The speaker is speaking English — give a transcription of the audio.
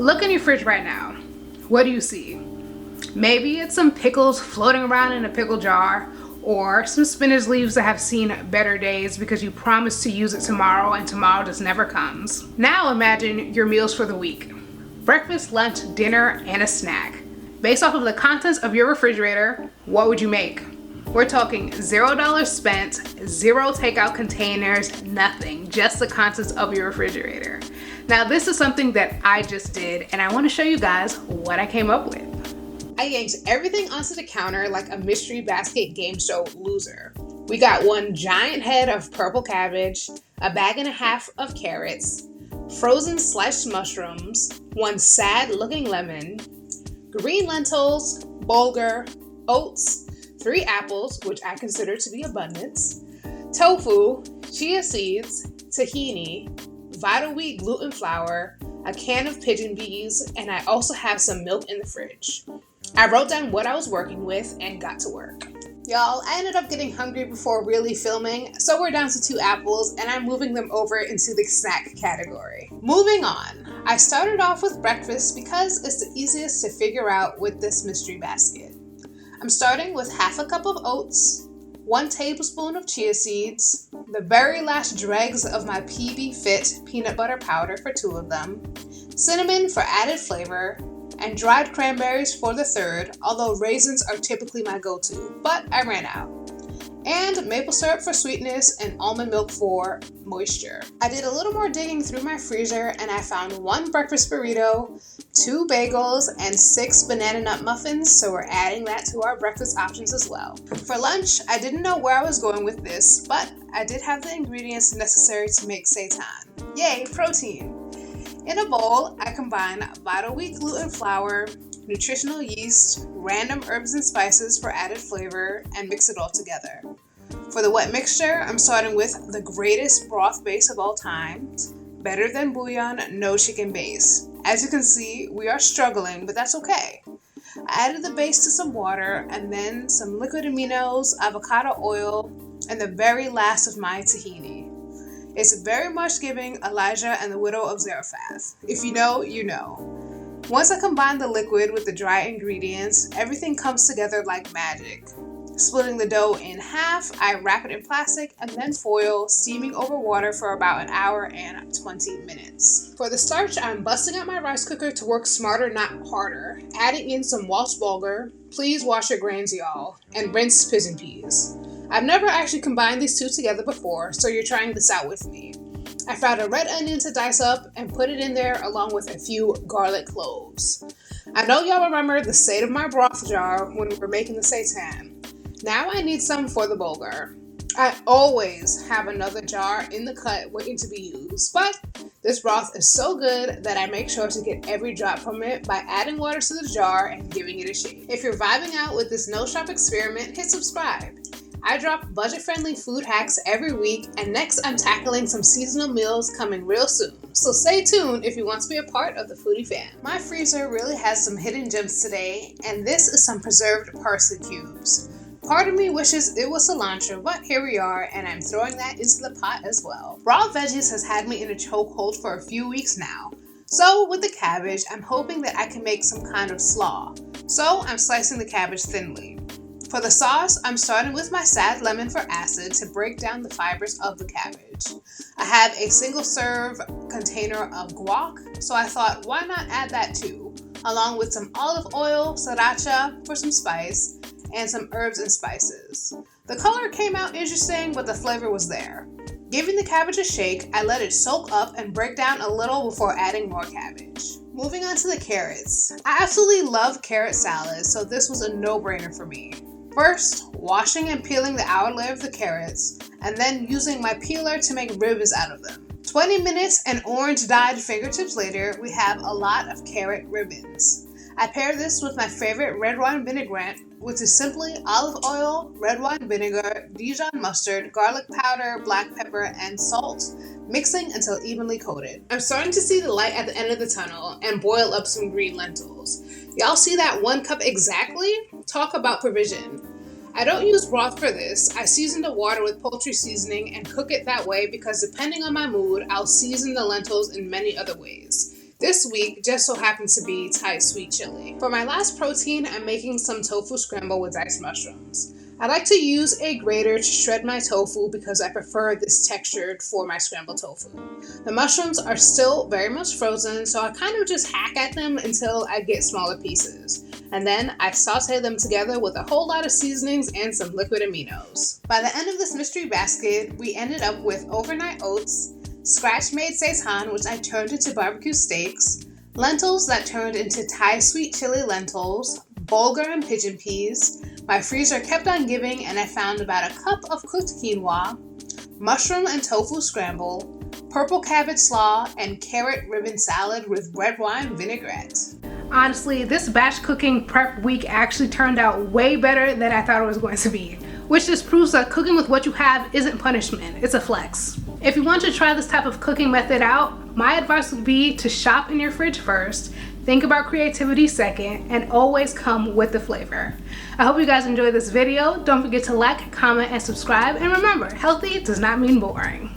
Look in your fridge right now. What do you see? Maybe it's some pickles floating around in a pickle jar, or some spinach leaves that have seen better days because you promised to use it tomorrow and tomorrow just never comes. Now imagine your meals for the week. Breakfast, lunch, dinner, and a snack. Based off of the contents of your refrigerator, what would you make? We're talking $0 spent, zero takeout containers, nothing, just the contents of your refrigerator. Now this is something that I just did, and I want to show you guys what I came up with. I yanked everything onto the counter like a mystery basket game show loser. We got one giant head of purple cabbage, a bag and a half of carrots, frozen sliced mushrooms, one sad looking lemon, green lentils, bulgur, oats, 3 apples, which I consider to be abundance, tofu, chia seeds, tahini, Vital Wheat gluten flour, a can of pigeon peas, and I also have some milk in the fridge. I wrote down what I was working with and got to work. Y'all, I ended up getting hungry before really filming, so we're down to 2 apples and I'm moving them over into the snack category. Moving on, I started off with breakfast because it's the easiest to figure out with this mystery basket. I'm starting with half a cup of oats, 1 tablespoon of chia seeds, the very last dregs of my PB Fit peanut butter powder for 2 of them, cinnamon for added flavor, and dried cranberries for the third, although raisins are typically my go-to, but I ran out. And maple syrup for sweetness and almond milk for moisture. I did a little more digging through my freezer and I found 1 breakfast burrito, 2 bagels, and 6 banana nut muffins, so we're adding that to our breakfast options as well. For lunch, I didn't know where I was going with this, but I did have the ingredients necessary to make seitan. Yay, protein! In a bowl, I combine Vital Wheat gluten flour, nutritional yeast, random herbs and spices for added flavor, and mix it all together. For the wet mixture, I'm starting with the greatest broth base of all time, better than bouillon, no chicken base. As you can see, we are struggling, but that's okay. I added the base to some water and then some liquid aminos, avocado oil, and the very last of my tahini. It's very much giving Elijah and the Widow of Zarephath. If you know, you know. Once I combine the liquid with the dry ingredients, everything comes together like magic. Splitting the dough in half, I wrap it in plastic and then foil, steaming over water for about 1 hour and 20 minutes. For the starch, I'm busting out my rice cooker to work smarter, not harder, adding in some Welsh bulgur, please wash your grains y'all, and rinsed pigeon peas. I've never actually combined these 2 together before, so you're trying this out with me. I found a red onion to dice up and put it in there along with a few garlic cloves. I know y'all remember the state of my broth jar when we were making the seitan. Now I need some for the bulgur. I always have another jar in the cut waiting to be used, but this broth is so good that I make sure to get every drop from it by adding water to the jar and giving it a shake. If you're vibing out with this no shop experiment, hit subscribe. I drop budget-friendly food hacks every week, and next I'm tackling some seasonal meals coming real soon. So stay tuned if you want to be a part of the foodie fam. My freezer really has some hidden gems today, and this is some preserved parsley cubes. Part of me wishes it was cilantro, but here we are, and I'm throwing that into the pot as well. Raw veggies has had me in a chokehold for a few weeks now. So with the cabbage, I'm hoping that I can make some kind of slaw. So I'm slicing the cabbage thinly. For the sauce, I'm starting with my sad lemon for acid to break down the fibers of the cabbage. I have a single serve container of guac, so I thought why not add that too, along with some olive oil, sriracha for some spice, and some herbs and spices. The color came out interesting, but the flavor was there. Giving the cabbage a shake, I let it soak up and break down a little before adding more cabbage. Moving on to the carrots. I absolutely love carrot salad, so this was a no-brainer for me. First, washing and peeling the outer layer of the carrots, and then using my peeler to make ribbons out of them. 20 minutes and orange-dyed fingertips later, we have a lot of carrot ribbons. I pair this with my favorite red wine vinaigrette, which is simply olive oil, red wine vinegar, Dijon mustard, garlic powder, black pepper, and salt, mixing until evenly coated. I'm starting to see the light at the end of the tunnel and boil up some green lentils. Y'all see that 1 cup exactly? Talk about provision. I don't use broth for this. I season the water with poultry seasoning and cook it that way because depending on my mood, I'll season the lentils in many other ways. This week just so happens to be Thai sweet chili. For my last protein, I'm making some tofu scramble with diced mushrooms. I like to use a grater to shred my tofu because I prefer this textured for my scrambled tofu. The mushrooms are still very much frozen, so I kind of just hack at them until I get smaller pieces. And then I saute them together with a whole lot of seasonings and some liquid aminos. By the end of this mystery basket, we ended up with overnight oats, scratch-made seitan, which I turned into barbecue steaks, lentils that turned into Thai sweet chili lentils, bulgur and pigeon peas. My freezer kept on giving and I found about a cup of cooked quinoa, mushroom and tofu scramble, purple cabbage slaw, and carrot ribbon salad with red wine vinaigrette. Honestly, this batch cooking prep week actually turned out way better than I thought it was going to be, which just proves that cooking with what you have isn't punishment, it's a flex. If you want to try this type of cooking method out, my advice would be to shop in your fridge first, think about creativity second, and always come with the flavor. I hope you guys enjoyed this video. Don't forget to like, comment, and subscribe, and remember, healthy does not mean boring.